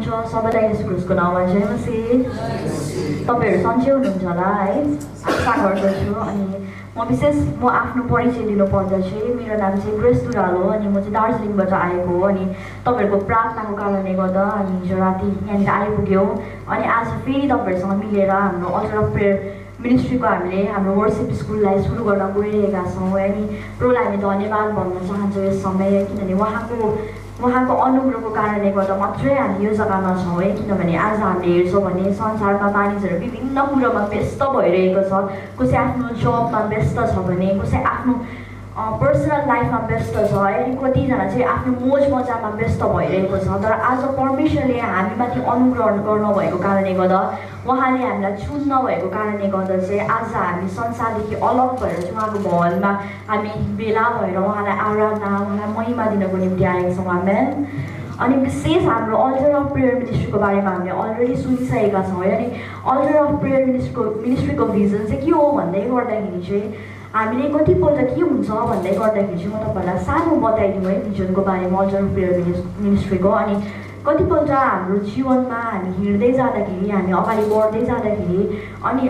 हुनुहुन्छ सबैलाई यस क्रुसको नाममा जय मसीह। तपाईहरु सन्चै हुनुहुन्छ होला है। आशा गर्दछु। अनि म आफ्नो परिचय दिनु पर्दा चाहिँ मेरो नाम चाहिँ ग्रेस दुराल हो अनि म चाहिँ दार्जिलिङबाट आएको हो। अनि तपाईहरुको प्रार्थनाको कारणले गर्दा हामी हिजो राति यहाँनिर आइपुग्यौँ अनि आज फेरि तपाईहरुसँग मिलेर हाम्रो अल्टर अफ प्रेयर मिनिस्ट्रीको हामीले हाम्रो वर्शिप स्कुललाई सुरु गर्न गइरहेका छौँ। अनि प्रभुलाई हामी धन्यवाद भन्न चाहन्छौँ यस समय, किनभने उहाँको अनुग्रहको कारणले गर्दा मात्रै हामी यो जग्गामा छौँ है। किनभने आज हामीले हेर्छौँ भने संसारमा मानिसहरू विभिन्न कुरामा व्यस्त भइरहेको छ। कसै आफ्नो जबमा व्यस्त छ भने कसै आफ्नो पर्सनल लाइफमा व्यस्त छ है। अनि कतिजना चाहिँ आफ्नो मोज मजामा व्यस्त भइरहेको छ। तर आज परमेश्वरले हामीमाथि अनुग्रह गर्नुभएको कारणले गर्दा उहाँले हामीलाई चुन्न भएको कारणले गर्दा चाहिँ आज हामी संसारदेखि अलग भएर चाहिँ उहाँको भवनमा हामी भेला भएर उहाँलाई आराधना उहाँलाई महिमा दिनको निम्ति आएका छौँ। आमेन। अनि विशेष हाम्रो अल्टर अफ प्रेयर मिनिस्ट्रीको बारेमा हामीले अलरेडी सुनिसकेका छौँ है। अनि अल्टर अफ प्रेयर मिनिस्ट्रीको भिजन चाहिँ के हो भन्दै गर्दाखेरि चाहिँ हामीले कतिपल्ट के हुन्छ भन्दै गर्दाखेरि चाहिँ म तपाईँलाई सानो बताइदिउँ है भिजनको बारेमा अल्टर अफ प्रेयर मिनिस्ट्रीको। अनि कतिपल्ट हाम्रो जीवनमा हामी हिँड्दै जाँदाखेरि हामी अगाडि बढ्दै जाँदाखेरि अनि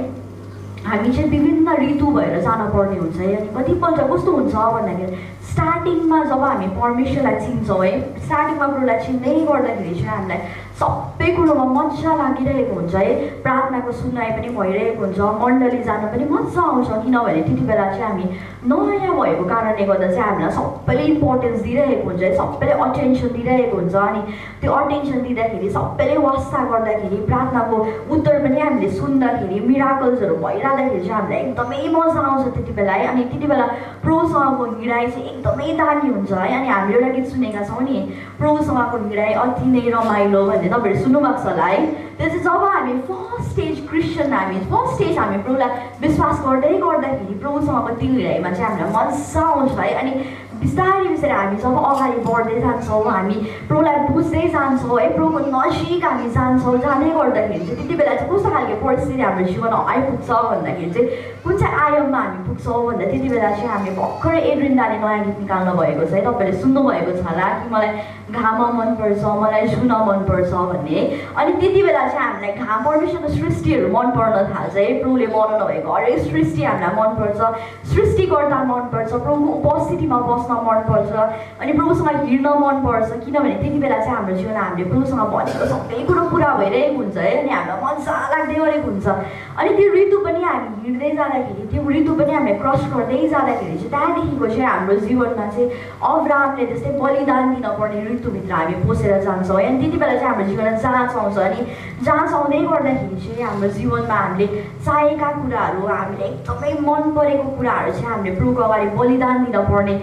हामी चाहिँ विभिन्न ऋतु भएर जानुपर्ने हुन्छ है। अनि कतिपल्ट कस्तो हुन्छ भन्दाखेरि स्टार्टिङमा जब हामी परमेश्वरलाई चिन्छौँ है, स्टार्टिङमा प्रभुलाई चिन्दै गर्दाखेरि चाहिँ हामीलाई सबै कुरोमा मजा लागिरहेको हुन्छ है। प्रार्थनाको सुनाइ पनि भइरहेको हुन्छ, मण्डली जान पनि मजा आउँछ। किनभने त्यति बेला चाहिँ हामी नयाँ भएको कारणले गर्दा चाहिँ हामीलाई सबैले इम्पोर्टेन्स दिइरहेको हुन्छ है, सबैले अटेन्सन दिइरहेको हुन्छ। अनि त्यो अटेन्सन दिँदाखेरि सबैले वास्ता गर्दाखेरि प्रार्थनाको उत्तर पनि हामीले सुन्दाखेरि मिराकल्सहरू भइरहँदाखेरि चाहिँ हामीलाई एकदमै मजा आउँछ त्यति बेला है। अनि त्यति बेला प्रभुसँगको हिँडाइ चाहिँ एकदमै दामी हुन्छ है। अनि हामीले एउटा गीत सुनेका छौँ नि, प्रभुसँगको हिँडाइ अति नै रमाइलो भन्ने, तपाईँहरू सुन्नुभएको छ होला है। त्यो चाहिँ जब हामी फर्स्ट स्टेज हामी प्रभुलाई विश्वास गर्दाखेरि प्रभुसँगको त्यो हिँडाइमा चाहिँ हामीलाई मजा आउँछ है। अनि बिस्तारै बिस्तारै हामी जब अगाडि बढ्दै जान्छौँ, हामी प्रभुलाई बुझ्दै जान्छौँ है, प्रभुको नजिक हामी जान्छौँ, जाँदै गर्दाखेरि चाहिँ त्यति बेला चाहिँ कस्तो खालको परिस्थिति हाम्रो जीवनमा आइपुग्छ भन्दाखेरि चाहिँ कुन चाहिँ आयाममा हामी पुग्छौँ भन्दा त्यति बेला चाहिँ हामी भर्खरै एड्रिन्डाले नयाँ गीत निकाल्नु भएको छ है। तपाईँले सुन्नुभएको छ होला कि मलाई घाम मनपर्छ, मलाई जुन मनपर्छ भन्ने। अनि त्यति बेला चाहिँ हामीलाई घाम परमेश्वरको सृष्टिहरू मन पर्न थाल्छ है। प्रभुले बनाउनु भएको हरेक सृष्टि हामीलाई मनपर्छ, सृष्टिकर्ता मनपर्छ, प्रभुको उपस्थितिमा बस्न मनपर्छ अनि प्रभुसँग हिँड्न मनपर्छ। किनभने त्यति बेला चाहिँ हाम्रो जीवनमा हामीले प्रभुसँग भनेको सबै कुरो पुरा भइरहेको हुन्छ है। अनि हामीलाई मजा लाग्दै गरेको हुन्छ। अनि त्यो ऋतु पनि हामी हिँड्दै जाँदाखेरि, त्यो ऋतु पनि हामीले क्रस गर्दै जाँदाखेरि चाहिँ त्यहाँदेखिको चाहिँ हाम्रो जीवनमा चाहिँ अब्राहमले जस्तै बलिदान दिनपर्ने ऋतुभित्र हामी पसेर जान्छौँ है। अनि त्यति बेला चाहिँ हाम्रो जीवनमा जाँच आउँछ। अनि जाँच आउँदै गर्दाखेरि चाहिँ हाम्रो जीवनमा हामीले चाहेका कुराहरू, हामीले एकदमै मन परेको कुराहरू चाहिँ हामीले प्रभुको अगाडि बलिदान दिनपर्ने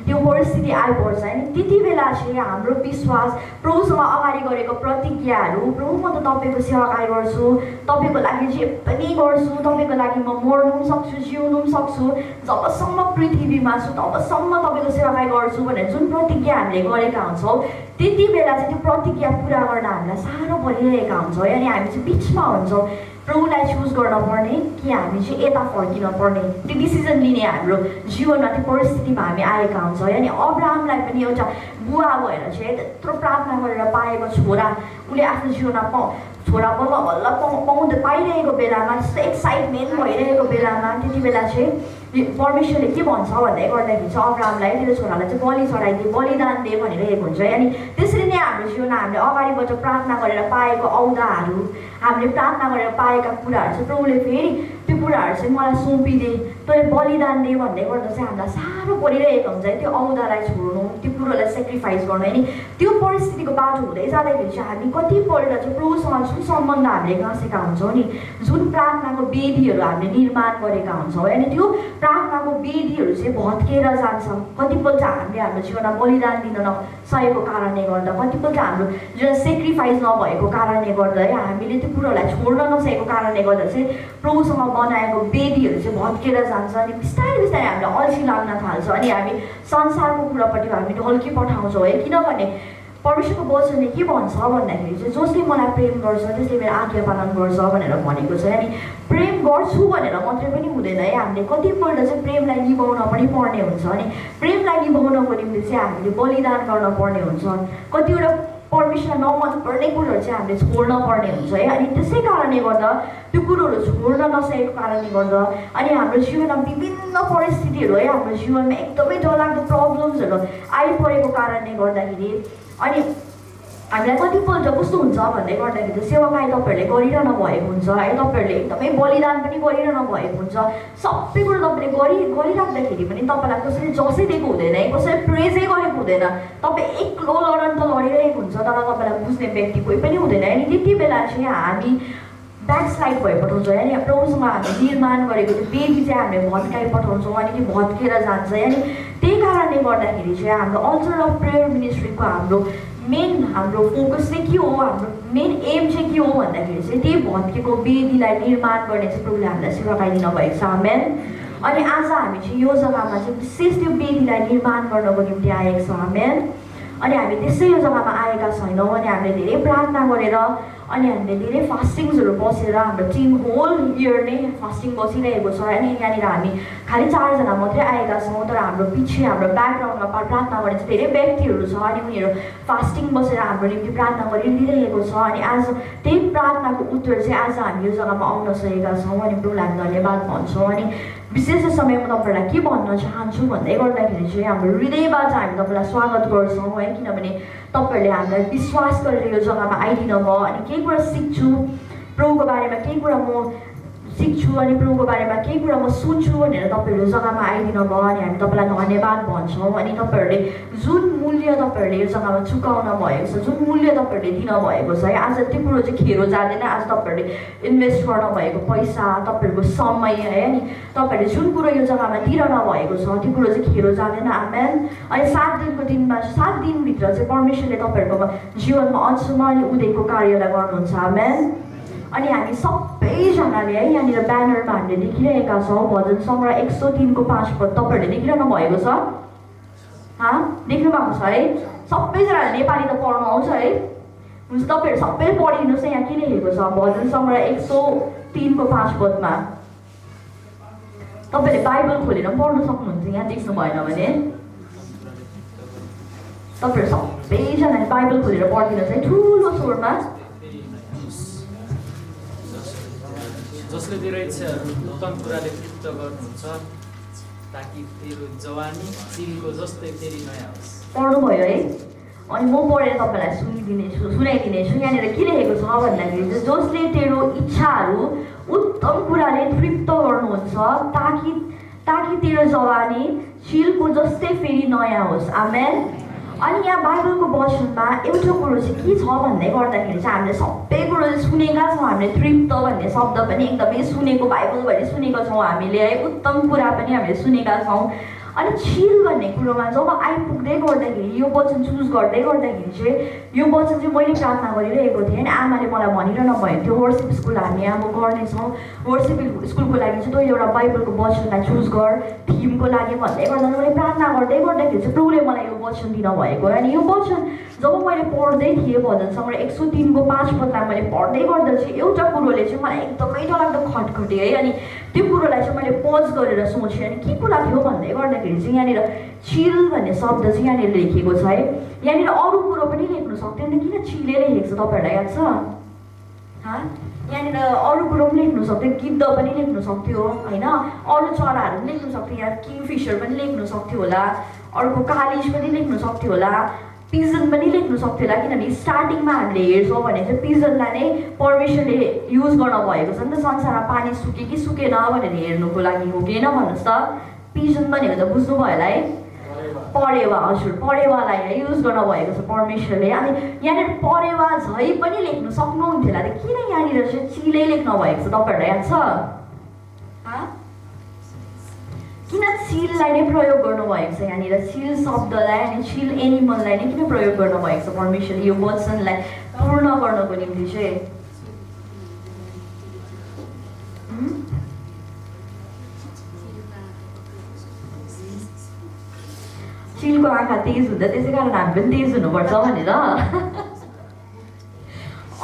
त्यो परिस्थिति आइपर्छ। अनि त्यति बेला चाहिँ हाम्रो विश्वास प्रभुसँग अगाडि गरेको प्रतिज्ञाहरू, प्रभु म त तपाईँको सेवाकार्य गर्छु, तपाईँको लागि जे पनि गर्छु, तपाईँको लागि म मर्नु पनि सक्छु, जिउनु पनि सक्छु, जबसम्म पृथ्वीमा छु तबसम्म तपाईँको सेवाकार्य गर्छु भनेर जुन प्रतिज्ञा हामीले गरेका हुन्छौँ त्यति बेला चाहिँ त्यो प्रतिज्ञा पुरा गर्न हामीलाई साह्रो परिरहेका हुन्छौँ है। अनि हामी चाहिँ बिचमा हुन्छौँ, प्रभुलाई चुज गर्न पर्ने कि हामी चाहिँ यता फर्किन पर्ने, त्यो डिसिजन लिने हाम्रो जीवनमा त्यो परिस्थितिमा हामी आएका हुन्छौँ है। अनि अब्राहमलाई पनि एउटा बुवा भएर चाहिँ त्यत्रो प्रार्थना गरेर पाएको छोरा, उसले आफ्नो जीवनमा छोरा बल्ल बल्ल पाइरहेको बेलामा, त्यस्तो एक्साइटमेन्ट भइरहेको बेलामा त्यति बेला चाहिँ परमेश्वरले के भन्छ भन्दै गर्दाखेरि चाहिँ अब्राहमलाई तेरो छोरालाई चाहिँ बलि चढाइदिए, बलिदान दिए भनिरहेको हुन्छ है। अनि त्यसरी नै हाम्रो जीवनमा हामीले अगाडिबाट प्रार्थना गरेर पाएको औदाहरू, हामीले प्रार्थना गरेर पाएका कुराहरू चाहिँ प्रभुले फेरि त्यो कुराहरू चाहिँ मलाई सुम्पिदिए, तैँले बलिदान दिए भन्दै गर्दा चाहिँ हामीलाई साह्रो परिरहेको हुन्छ है। त्यो औदालाई छोड्नु, त्यो कुरोलाई सेक्रिफाइस गर्नु। अनि त्यो परिस्थितिको बाटो हुँदै जाँदाखेरि चाहिँ हामी कतिपल्ट चाहिँ प्रभुसँग जुन सम्बन्ध हामीले गाँसेका हुन्छौँ नि, जुन प्रार्थनाको वेदीहरू हामीले निर्माण गरेका हुन्छौँ अनि त्यो प्रार्थनाको वेदीहरू चाहिँ भत्केर जान्छ। कतिपल्ट हामीले हाम्रो जीवनमा बलिदान दिन नसकेको कारणले गर्दा, कतिपल्ट हाम्रो जीवन सेक्रिफाइस नभएको कारणले गर्दा है, हामीले त्यो कुरोलाई छोड्न नसकेको कारणले गर्दा चाहिँ प्रभुसँग बनाएको वेदीहरू चाहिँ भत्केर जान्छ। अनि बिस्तारै बिस्तारै हामीलाई अल्छी लाग्न थाल्छ अनि हामी संसारको कुरापट्टि हामी ढल्की पठाउँछौँ है। किनभने परमेश्वरको वचनले के भन्छ भन्दाखेरि चाहिँ जसले मलाई प्रेम गर्छ त्यसले मेरो आज्ञा पालन गर्छ भनेर भनेको छ। अनि प्रेम गर्छु भनेर मात्रै पनि हुँदैन है, हामीले कतिपल्ट चाहिँ प्रेमलाई निभाउन पनि पर्ने हुन्छ। अनि प्रेमलाई निभाउनको निम्ति चाहिँ हामीले बलिदान गर्न पर्ने हुन्छ। कतिवटा परमेश्वरलाई नमन पर्ने कुरोहरू चाहिँ हामीले छोड्न पर्ने हुन्छ है। अनि त्यसै कारणले गर्दा त्यो कुरोहरू छोड्न नसकेको कारणले गर्दा अनि हाम्रो जीवनमा विभिन्न परिस्थितिहरू है हाम्रो जीवनमा एकदमै डरलाग्दो प्रब्लम्सहरू आइपरेको कारणले गर्दाखेरि अनि हामीलाई कतिपल्ट कस्तो हुन्छ भन्दै गर्दाखेरि चाहिँ सेवाकाई तपाईँहरूले गरिरहनु भएको हुन्छ है, तपाईँहरूले एकदमै बलिदान पनि गरिरहनु भएको हुन्छ, सबै कुरो तपाईँले गरिराख्दाखेरि पनि तपाईँलाई कसैले जसै दिएको हुँदैन है, कसैले प्रेजै गरेको हुँदैन, तपाईँ एक्लो लडन त लडिरहेको हुन्छ तर तपाईँलाई बुझ्ने व्यक्ति कोही पनि हुँदैन। अनि त्यति बेला चाहिँ हामी ब्याकस्लाइड भइपठाउँछौँ। अनि प्रभुसँग हामीले निर्माण गरेको त्यो बेबी चाहिँ हामीले भत्काइपठाउँछौँ अनि त्यो भत्केर जान्छ। अनि त्यही कारणले गर्दाखेरि चाहिँ हाम्रो अल्टर अफ प्रेयर मिनिस्ट्रीको हाम्रो फोकस चाहिँ के हो, हाम्रो मेन एम चाहिँ के हो भन्दाखेरि चाहिँ त्यही भत्केको वेदीलाई निर्माण गर्ने चाहिँ प्रभुले हामीलाई सेवाकाई दिनुभएको छ। आमेन। अनि आज हामी चाहिँ यो जग्गामा चाहिँ विशेष त्यो वेदीलाई निर्माण गर्नको निम्ति आएको छ। आमेन। अनि हामी त्यसै यो जग्गामा आएका छैनौँ। अनि हामीले धेरै प्रार्थना गरेर अनि हामीले धेरै फास्टिङ्सहरू बसेर हाम्रो टिम होल इयर नै फास्टिङ बसिरहेको छ। अनि यहाँनिर हामी खालि 4 जना मात्रै आएका छौँ तर हाम्रो पछि हाम्रो ब्याकग्राउन्डमा प्रार्थना गर्ने चाहिँ धेरै व्यक्तिहरू छ अनि उनीहरू फास्टिङ बसेर हाम्रो निम्ति प्रार्थना गरिदिइरहेको छ। अनि आज त्यही प्रार्थनाको उत्तर चाहिँ आज हामी यो जग्गामा आउन सकेका छौँ। अनि प्रभुलाई हामी धन्यवाद भन्छौँ। अनि विशेष समयमा तपाईँहरूलाई के भन्न चाहन्छु भन्दै गर्दाखेरि चाहिँ हाम्रो हृदयबाट हामी तपाईँलाई स्वागत गर्छौँ है, किनभने तपाईँहरूले हामीलाई विश्वास गरेर यो जग्गामा आइदिनु भयो। अनि केही कुरा सिक्छु प्रभुको बारेमा, केही कुरा म सिक्छु अनि प्रभुको बारेमा केही कुरा म सुन्छु भनेर तपाईँहरू जग्गामा आइदिनु भयो। अनि हामी तपाईँलाई धन्यवाद भन्छौँ। अनि तपाईँहरूले जुन मूल्य तपाईँहरूले यो जग्गामा चुकाउन भएको छ, जुन मूल्य तपाईँहरूले दिनुभएको छ है, आज त्यो कुरो चाहिँ खेरो जाँदैन। आज तपाईँहरूले इन्भेस्ट गर्नुभएको पैसा, तपाईँहरूको समय है, अनि तपाईँहरूले जुन कुरो यो जग्गामा दिइरहनु भएको छ त्यो कुरो चाहिँ खेरो जाँदैन। आमेन। अनि 7 दिनको दिनमा 7 दिनभित्र चाहिँ परमेश्वरले तपाईँहरूको जीवनमा अझसम्म अनि उदयको कार्यलाई गर्नुहुन्छ। आमेन। अनि हामी सबैजनाले है यहाँनिर ब्यानरमा हामीले देखिरहेका छौँ भजन सङ्ग्रह 103 को 5 पद तपाईँहरूले देखिरहनु भएको छ। देख्नु भएको छ है? सबैजनाले नेपाली त पढ्नु आउँछ है? हुन्छ, तपाईँहरू सबैले पढिदिनुहोस् न। यहाँ के लेखेको छ भजन सङ्ग्रह 103 को 5 पदमा? तपाईँहरूले बाइबल खोलेर पढ्नु सक्नुहुन्छ। यहाँ देख्नु भएन भने तपाईँहरू सबैजनाले बाइबल खोलेर पढिदिनुहोस् है ठुलो स्वरमा। जसले तेरो इच्छाहरू उत्तम कुराले तृप्त गर्नुहुन्छ ताकि तेरो जवानी चिलको जस्तै फेरि नयाँ होस्। पढ्नुभयो है? अनि म पढेर तपाईँलाई सुनाइदिनेछु। यहाँनिर के लेखेको छ भन्दाखेरि चाहिँ जसले तेरो इच्छाहरू उत्तम कुराले तृप्त गर्नुहुन्छ ताकि तेरो जवानी चिलको जस्तै फेरि नयाँ होस्। आमेन। अनि यहाँ बाइबलको वचनमा एउटा कुरो चाहिँ के छ भन्दै गर्दाखेरि चाहिँ हामीले सबै कुरो सुनेका छौँ। हामीले तृप्त भन्ने शब्द पनि एकदमै सुनेको, बाइबलभरि सुनेका छौँ हामीले है, उत्तम कुरा पनि हामीले सुनेका छौँ। अनि चिल भन्ने कुरोमा जब आइपुग्दै गर्दाखेरि यो वचन चुज गर्दै गर्दाखेरि चाहिँ यो वचन चाहिँ मैले प्रार्थना गरिरहेको थिएँ। अनि आमाले मलाई भनिरहनु भएको थियो वर्सिप स्कुल हामी अब गर्नेछौँ, वर्सिप स्कुलको लागि चाहिँ तँ एउटा बाइबलको वचनलाई चुज गर थिमको लागि भन्दै गर्दा मैले प्रार्थना गर्दै गर्दाखेरि चाहिँ प्रभुले मलाई यो वचन दिनुभएको। अनि यो वचन जब मैले पढ्दै थिएँ भजन सङ्ग्रह 103 को 5 पदलाई मैले पढ्दै गर्दा चाहिँ एउटा कुरोले चाहिँ मलाई एकदमै डरलाग्दो खटखटे है। अनि त्यो कुरोलाई चाहिँ मैले पज गरेर सोचेँ। अनि के कुरा थियो भन्दै गर्दाखेरि चाहिँ यहाँनिर चिल भन्ने शब्द चाहिँ यहाँनिर लेखेको छ है। यहाँनिर अरू कुरो पनि लेख्नु सक्थ्यो नि, किन चिले लेखेको छ तपाईँहरूलाई याद छ? यहाँनिर अरू कुरो पनि लेख्नु सक्थ्यो, गिद्ध पनि लेख्नु सक्थ्यो होइन, अरू चराहरू पनि लेख्नु सक्थ्यो, यहाँ किङफिसर पनि लेख्नु सक्थ्यो होला, अर्को कालिज पनि लेख्नु सक्थ्यो होला, पिजन पनि लेख्नु सक्थ्यो होला। किनभने स्टार्टिङमा हामीले हेर्छौँ भने चाहिँ पिजनलाई नै परमेश्वरले युज गर्नुभएको छ नि त, संसारमा पानी सुके कि सुकेन भनेर हेर्नुको लागि हो कि होइन भन्नुहोस् त? पिजन भनेको त बुझ्नुभयो होला है? परेवा, हजुर परेवालाई युज गर्नुभएको छ परमेश्वरले। अनि यहाँनिर परेवा झै पनि लेख्नु सक्नुहुन्थ्यो होला, किन यहाँनिर चाहिँ चिलै लेख्नु भएको छ तपाईँहरूलाई याद छ? किन चिललाई नै प्रयोग गर्नुभएको छ यहाँनिर? चिल शब्दलाई अनि चिल एनिमललाई नै किन प्रयोग गर्नुभएको छ परमेश्वरले यो वचनलाई पूर्ण गर्नको निम्ति चाहिँ? चिलको आँखा तेज हुन्छ त्यसै कारण हामी पनि तेज हुनुपर्छ भनेर।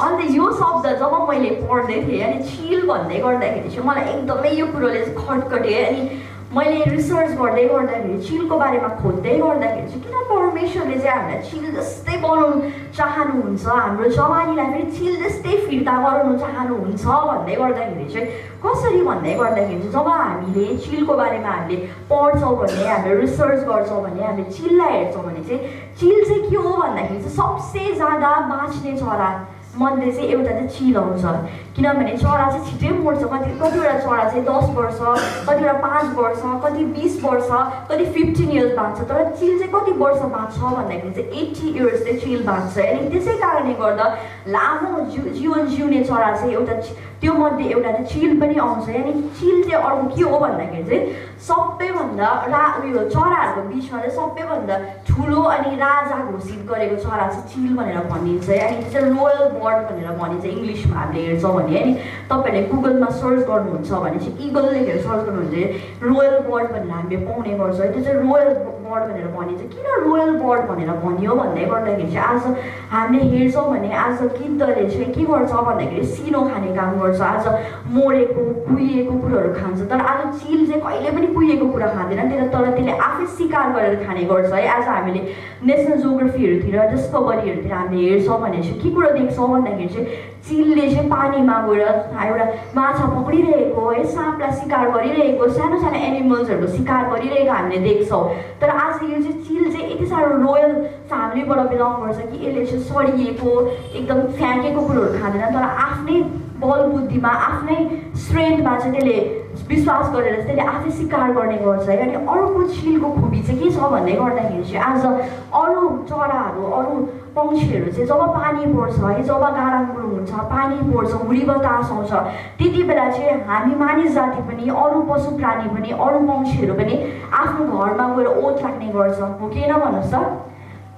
अन्त यो शब्द जब मैले पढ्दै थिएँ अनि चिल भन्दै गर्दाखेरि चाहिँ मलाई एकदमै यो कुरोले चाहिँ खटखटे। अनि मैले रिसर्च गर्दै गर्दाखेरि चिलको बारेमा खोज्दै गर्दाखेरि चाहिँ किन परमेश्वरले चाहिँ हामीलाई चिल जस्तै बनाउनु चाहनुहुन्छ, हाम्रो जवानीलाई फेरि चिल जस्तै फिर्ता गराउनु चाहनुहुन्छ भन्दै गर्दाखेरि चाहिँ कसरी भन्दै गर्दाखेरि चाहिँ जब हामीले चिलको बारेमा हामीले पढ्छौँ भने, हामीले रिसर्च गर्छौँ भने, हामीले चिललाई हेर्छौँ भने चाहिँ चिल चाहिँ के हो भन्दाखेरि चाहिँ सबसे ज्यादा बाँच्ने चरा मध्ये चाहिँ एउटा चाहिँ चिल आउँछ। किनभने चरा चाहिँ छिट्टै मर्छ। कतिवटा चरा चाहिँ 10 वर्ष, कतिवटा 5 वर्ष, कति 20 वर्ष, कति 15 इयर्स बाँच्छ। तर चिल चाहिँ कति वर्ष बाँच्छ भन्दाखेरि चाहिँ 80 इयर्स चाहिँ चिल बाँच्छ। अनि त्यसै कारणले गर्दा लामो जीवन जिउने चरा चाहिँ एउटा, त्यो मध्ये एउटा चाहिँ चिल पनि आउँछ। अनि चिल चाहिँ अर्को के हो भन्दाखेरि चाहिँ सबैभन्दा उयो चराहरूको बिचमा चाहिँ सबैभन्दा ठुलो अनि राजा घोषित गरेको चरा चाहिँ चिल भनेर भनिन्छ। अनि त्यो चाहिँ रोयल बर्ड भनेर भनिन्छ इङ्ग्लिसमा हामीले हेर्छौँ भने। अनि तपाईँहरूले गुगलमा सर्च गर्नुहुन्छ भने चाहिँ इगल लेखेर सर्च गर्नुहुन्छ रोयल बर्ड भनेर हामीले पाउने गर्छ। त्यो चाहिँ रोयल बर्ड भनेर भनिन्छ। किन रोयल बर्ड भनेर भनियो भन्दै गर्दाखेरि चाहिँ आज हामीले हेर्छौँ भने आज गिद्धले चाहिँ के गर्छ भन्दाखेरि सिनो खाने काम गर्छ। आज मरेको कुहिएको कुरोहरू खान्छ। तर आज चिल चाहिँ कहिले पनि कुहिएको कुरा खाँदैन, तर त्यसले आफै शिकार गरेर खाने गर्छ है। आज हामीले नेसनल जियोग्राफीहरूतिर, डिस्कभरीहरूतिर हामीले हेर्छौँ भने चाहिँ के कुरा देख्छौँ भन्दाखेरि चाहिँ चिलले चाहिँ पानीमा गएर एउटा माछा पक्रिरहेको है, साँपलाई शिकार गरिरहेको, सानो सानो एनिमल्सहरूको शिकार गरिरहेको हामीले देख्छौँ। तर आज यो चाहिँ चिल चाहिँ यति साह्रो रोयल फ्यामिलीबाट बिलङ गर्छ कि यसले चाहिँ सडिएको एकदम फ्याँकेको कुरोहरू खाँदैन, तर आफ्नै बल बुद्धिमा, आफ्नै स्ट्रेन्थमा चाहिँ त्यसले विश्वास गरेर चाहिँ त्यसले आफै शिकार गर्ने गर्छ है। अनि अर्को चिलको खुबी चाहिँ के छ भन्दै गर्दाखेरि चाहिँ आज अरू चराहरू, अरू पक्षीहरू चाहिँ जब पानी पर्छ है, जब गाडाङ्गुडुङ हुन्छ, पानी पर्छ, हुरी बतास आउँछ, त्यति बेला चाहिँ हामी मानिस जाति पनि, अरू पशु प्राणी पनि, अरू पक्षीहरू पनि आफ्नो घरमा गएर ओत राख्ने गर्छ। हो कि होइन भन्नुहोस् त?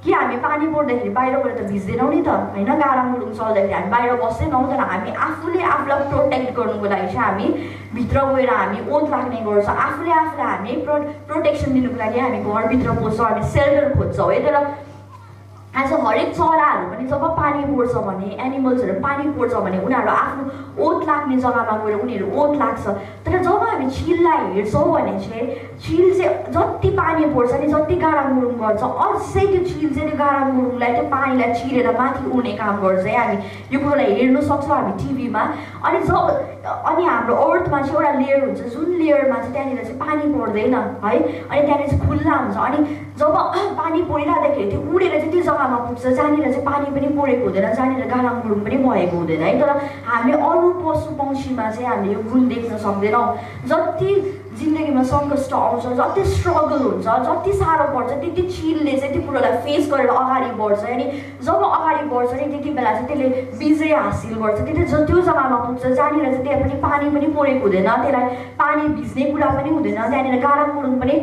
कि हामी पानी पर्दाखेरि बाहिर गएर त भिज्दैनौँ नि त होइन, गाडाङ्गुडुङ चल्दाखेरि हामी बाहिर बस्दैनौँ, तर हामी आफूले आफूलाई प्रोटेक्ट गर्नुको लागि चाहिँ हामी भित्र गएर हामी ओत राख्ने गर्छ। आफूले आफूलाई हामी प्रोटेक्सन दिनुको लागि हामी घरभित्र पस्छौँ, हामी सेल्टर खोज्छौँ है। तर आज हरेक चराहरू पनि जब पानी पर्छ भने, एनिमल्सहरू पानी पर्छ भने उनीहरू आफ्नो ओत लाग्ने जग्गामा गएर उनीहरू ओत लाग्छ। तर जब हामी चिललाई हेर्छौँ भने चाहिँ चिल चाहिँ जति पानी पर्छ नि, जति गाडाङ्गुडुङ गर्छ, अझै त्यो चिल चाहिँ त्यो गाडाङ्गुडुङलाई, त्यो पानीलाई चिरेर माथि उड्ने काम गर्छ है। हामी यो कुरोलाई हेर्न सक्छौँ हामी टिभीमा। अनि हाम्रो अर्थमा चाहिँ एउटा लेयर हुन्छ, जुन लेयरमा चाहिँ त्यहाँनिर चाहिँ पानी पर्दैन है, अनि त्यहाँनिर चाहिँ खुल्ला हुन्छ। अनि जब पानी परिरहँदाखेरि त्यो उडेर चाहिँ त्यो जग्गामा पुग्छ जहाँनिर चाहिँ पानी पनि परेको हुँदैन, जहाँनिर गाडाङ्गुडुङ पनि भएको हुँदैन है। तर हामीले अरू पशु पक्षीमा चाहिँ हामीले यो गुण देख्न सक्दैनौँ। जति जिन्दगीमा सङ्कष्ट आउँछ, जति स्ट्रगल हुन्छ, जति साह्रो पर्छ, त्यति चिलले चाहिँ त्यो कुरोलाई फेस गरेर अगाडि बढ्छ। अनि जब अगाडि बढ्छ नि त्यति बेला चाहिँ त्यसले विजय हासिल गर्छ। त्यो जग्गामा पुग्छ जहाँनिर चाहिँ त्यहाँ पनि पानी पनि परेको हुँदैन, त्यसलाई पानी भिज्ने कुरा पनि हुँदैन, त्यहाँनिर गाडाङ्गुडुङ पनि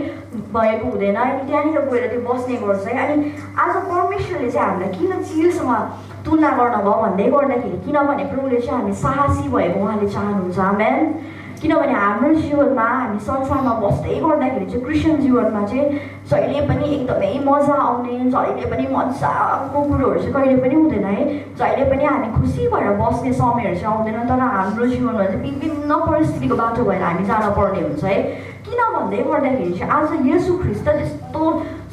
भएको हुँदैन, अनि त्यहाँनिर गएर त्यो बस्ने गर्छ है। अनि आज परमेश्वरले चाहिँ हामीलाई किन चिलसँग तुलना गर्नुभयो भन्दै गर्दाखेरि, किनभने प्रभुले चाहिँ हामी साहसी भएको उहाँले चाहनुहुन्छ। आमेन। किनभने हाम्रो जीवनमा हामी संसारमा बस्दै गर्दाखेरि चाहिँ क्रिस्चियन जीवनमा चाहिँ जहिले पनि एकदमै मजा आउने, जहिले पनि मजाको कुरोहरू चाहिँ कहिले पनि हुँदैन है, जहिले पनि हामी खुसी भएर बस्ने समयहरू चाहिँ आउँदैन। तर हाम्रो जीवनमा चाहिँ विभिन्न परिस्थितिको बाटो भएर हामी जान पर्ने हुन्छ है। किन भन्दै गर्दाखेरि चाहिँ आज येशू ख्रिस्ट त्यस्तो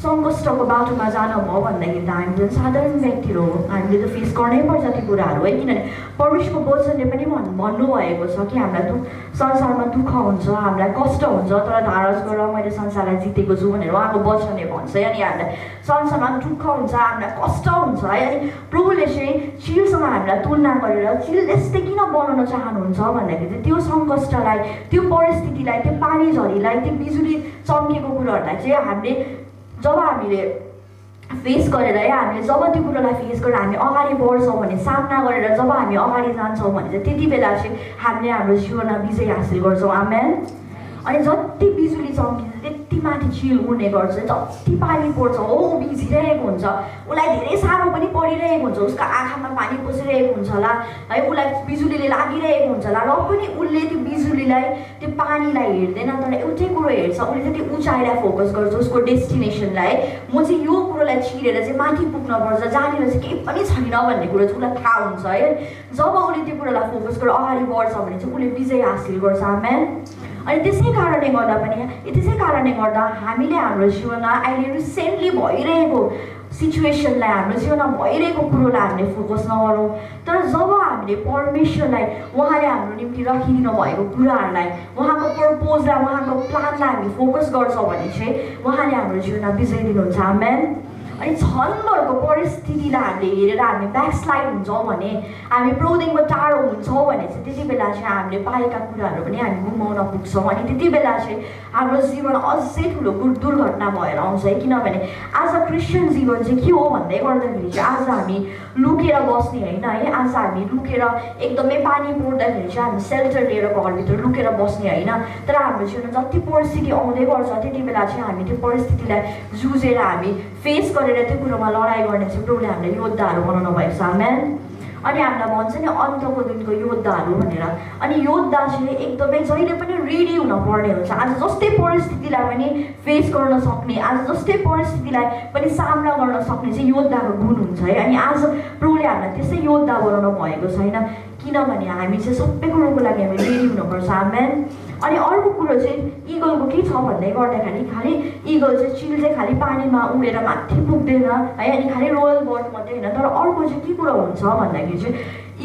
सङ्कष्टको बाटोमा जानुभयो भन्दाखेरि त हामी जुन साधारण व्यक्तिहरू हो, हामीले त फेस गर्नै पर्छ ती कुराहरू है। किनभने परमेश्वरको वचनले पनि भन्नुभएको छ कि हामीलाई संसारमा दुःख हुन्छ, हामीलाई कष्ट हुन्छ, तर धारस गरेर मैले संसारलाई जितेको छु भनेर उहाँको वचनले भन्छ है। अनि हामीलाई संसारमा दुःख हुन्छ, हामीलाई कष्ट हुन्छ है। अनि प्रभुले चाहिँ चिलसँग हामीलाई तुलना गरेर चिल यस्तै किन बनाउन चाहनुहुन्छ भन्दाखेरि चाहिँ त्यो सङ्कष्टलाई, त्यो परिस्थितिलाई, त्यो पानी झरीलाई, त्यो बिजुली चम्केको कुरोहरूलाई चाहिँ जब हामीले फेस गरेर है, हामीले जब त्यो कुरोलाई फेस गरेर हामी अगाडि बढ्छौँ भने, सामना गरेर जब हामी अगाडि जान्छौँ भने चाहिँ त्यति बेला चाहिँ हामीले हाम्रो जीवनमा विजय हासिल गर्छौँ। आमेन। अनि जति बिजुली चम्किन्छ त्यति माथि चिल उड्ने गर्छ, जति पानी पर्छ हो ऊ भिजिरहेको हुन्छ, उसलाई धेरै साह्रो पनि परिरहेको हुन्छ, उसको आँखामा पानी पसिरहेको हुन्छ होला है, उसलाई बिजुलीले लागिरहेको हुन्छ होला, र पनि उसले त्यो बिजुलीलाई, त्यो पानीलाई हेर्दैन, तर एउटै कुरो हेर्छ, उसले चाहिँ त्यो उचाइलाई फोकस गर्छ, उसको डेस्टिनेसनलाई। म चाहिँ यो कुरोलाई छिरेर चाहिँ माथि पुग्नुपर्छ, जहाँनिर चाहिँ केही पनि छैन भन्ने कुरो चाहिँ उसलाई थाहा हुन्छ है। जब उसले त्यो कुरोलाई फोकस गरेर अगाडि बढ्छ भने चाहिँ उसले विजय हासिल गर्छ। आमेन। अनि त्यसै कारणले गर्दा हामीले हाम्रो जीवनमा अहिले रिसेन्टली भइरहेको सिचुएसनलाई, हाम्रो जीवनमा भइरहेको कुरोलाई हामीले फोकस नगरौँ, तर जब हामीले परमेश्वरलाई, उहाँले हाम्रो निम्ति राखिदिनु भएको कुराहरूलाई, उहाँको पर्पोजलाई, उहाँको प्लानलाई हामी फोकस गर्छौँ भने चाहिँ उहाँले हाम्रो जीवनमा विजय दिनुहुन्छ। आमेन। अनि क्षणभरको परिस्थितिलाई हामीले हेरेर हामी ब्याकस्लाइड हुन्छौँ भने, हामी प्रभुदेखिको टाढो हुन्छौँ भने चाहिँ त्यति बेला चाहिँ हामीले पाएका कुराहरू पनि हामी गुमाउन पुग्छौँ। अनि त्यति बेला चाहिँ हाम्रो जीवन अझै ठुलो दुर्घटना भएर आउँछ है। किनभने आज क्रिस्चियन जीवन चाहिँ के हो भन्दै गर्दाखेरि चाहिँ आज हामी लुकेर बस्ने होइन है, आज हामी लुकेर एकदमै पानी पर्दाखेरि चाहिँ हामी सेल्टर लिएर घरभित्र लुकेर बस्ने होइन, तर हाम्रो जीवनमा जति परिस्थिति आउँदै गर्छ त्यति बेला चाहिँ हामी त्यो परिस्थितिलाई जुझेर हामी फेस गरेर त्यो कुरोमा लडाइँ गर्ने चाहिँ प्रभुले हामीलाई योद्धाहरू बनाउनु भएको छ। आमेन। अनि हामीलाई भन्छ नि अन्तको दिनको योद्धाहरू भनेर। अनि योद्धा चाहिँ एकदमै जहिले पनि रेडी हुनुपर्ने हुन्छ। आज जस्तै परिस्थितिलाई पनि फेस गर्न सक्ने, आज जस्तै परिस्थितिलाई पनि सामना गर्न सक्ने चाहिँ योद्धाको गुण हुन्छ है। अनि आज प्रभुले हामीलाई त्यसै योद्धा बनाउनु भएको छैन, किनभने हामी चाहिँ सबै कुरोको लागि हामी रेडी हुनुपर्छ। आमेन। अनि अर्को कुरो चाहिँ इगलको के छ भन्दै गर्दाखेरि खालि इगल चाहिँ चिल चाहिँ खालि पानीमा उडेर माथि पुग्दैन है, अनि खालि रोयल बर्ड मात्रै होइन, तर अर्को चाहिँ के कुरा हुन्छ भन्दाखेरि चाहिँ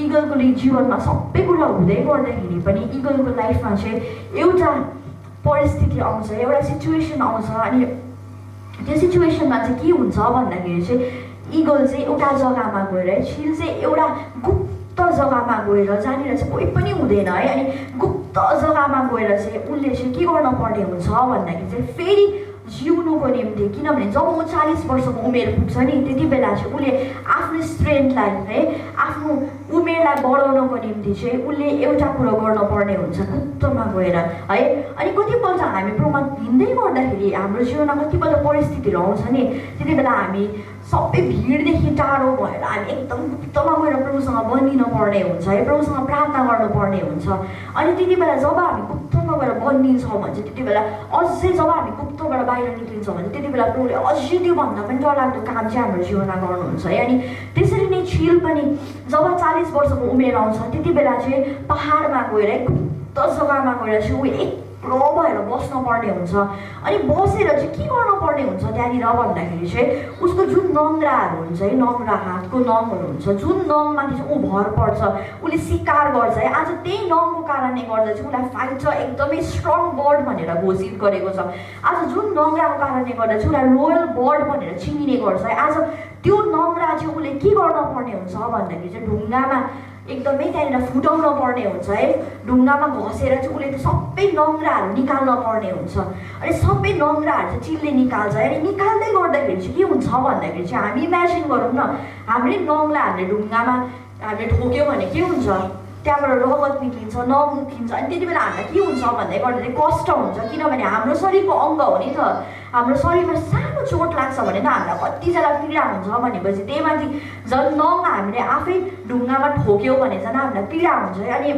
इगलको जीवनमा सबै कुरा हुँदै गर्दाखेरि पनि इगलको लाइफमा चाहिँ एउटा परिस्थिति आउँछ, एउटा सिचुएसन आउँछ। अनि त्यो सिचुएसनमा चाहिँ के हुन्छ भन्दाखेरि चाहिँ इगल चाहिँ एउटा जग्गामा गएर, चिल चाहिँ एउटा गुप्त जग्गामा गएर, जहाँनिर चाहिँ कोही पनि हुँदैन है, अनि गुप्त जग्गामा गएर चाहिँ उसले चाहिँ के गर्न पर्ने हुन्छ भन्दाखेरि चाहिँ फेरि जिउनुको निम्ति, किनभने जब ऊ 40 वर्षको उमेर पुग्छ नि त्यति बेला चाहिँ उसले आफ्नो स्ट्रेन्थलाई है, आफ्नो उमेरलाई बढाउनको निम्ति चाहिँ उसले एउटा कुरो गर्नुपर्ने हुन्छ गुप्तमा गएर है। अनि कतिपल्ट हामी प्रमाण हिँड्दै गर्दाखेरि हाम्रो जीवनमा कतिपल्ट परिस्थितिहरू आउँछ नि, त्यति बेला हामी सबै भिडदेखि टाढो भएर हामी एकदम गुप्तमा गएर प्रभुसँग बनिनु पर्ने हुन्छ है, प्रभुसँग प्रार्थना गर्नुपर्ने हुन्छ। अनि त्यति बेला जब हामी गुप्तमा गएर बनिन्छौँ भने चाहिँ त्यति बेला अझै, जब हामी गुप्तबाट बाहिर निक्लिन्छौँ भने त्यति बेला प्रभुले अझै त्योभन्दा पनि डरलाग्दो काम चाहिँ हाम्रो जीवनमा गर्नुहुन्छ है। अनि त्यसरी नै चिल पनि जब 40 वर्षको उमेर आउँछ त्यति बेला चाहिँ पहाडमा गएर गुप्त जग्गामा गएर चाहिँ ऊ एक्लो भएर बस्न पर्ने हुन्छ। अनि बसेर चाहिँ के गर्नुपर्ने हुन्छ त्यहाँनिर भन्दाखेरि चाहिँ उसको जुन नङ्ग्राहरू हुन्छ है, नङ्ग्रा हातको नङहरू हुन्छ, जुन नङमाथि चाहिँ ऊ भर पर्छ, उसले शिकार गर्छ है। आज त्यही नङको कारणले गर्दा चाहिँ उसलाई फाइटर एकदमै स्ट्रङ बर्ड भनेर घोषित गरेको छ। आज जुन नङ्ग्राको कारणले गर्दा चाहिँ उसलाई रोयल बर्ड भनेर चिनिने गर्छ है। आज त्यो नङ्ग्रा चाहिँ उसले के गर्न पर्ने हुन्छ भन्दाखेरि चाहिँ ढुङ्गामा एकदमै त्यहाँनिर फुटाउन पर्ने हुन्छ है, ढुङ्गामा घसेर चाहिँ उसले त्यो सबै नङ्ग्राहरू निकाल्न पर्ने हुन्छ। अनि सबै नङ्ग्राहरू चाहिँ चिलले निकाल्छ। अनि निकाल्दै गर्दाखेरि चाहिँ के हुन्छ भन्दाखेरि चाहिँ हामी इमेजिन गरौँ न, हामीले नङलाई हामीले ढुङ्गामा हामीले ठोक्यौँ भने के हुन्छ, त्यहाँबाट रगत निक्लिन्छ, नङ उठिन्छ। अनि त्यति बेला हामीलाई के हुन्छ भन्दै गर्दाखेरि कष्ट हुन्छ, किनभने हाम्रो शरीरको अङ्ग हो नि त। हाम्रो शरीरमा सानो चोट लाग्छ भने त हामीलाई कतिजना पीडा हुन्छ भनेपछि त्यही माथि झन् नङ हामीले आफै ढुङ्गामा ठोक्यौँ भने झन् हामीलाई पीडा हुन्छ है। अनि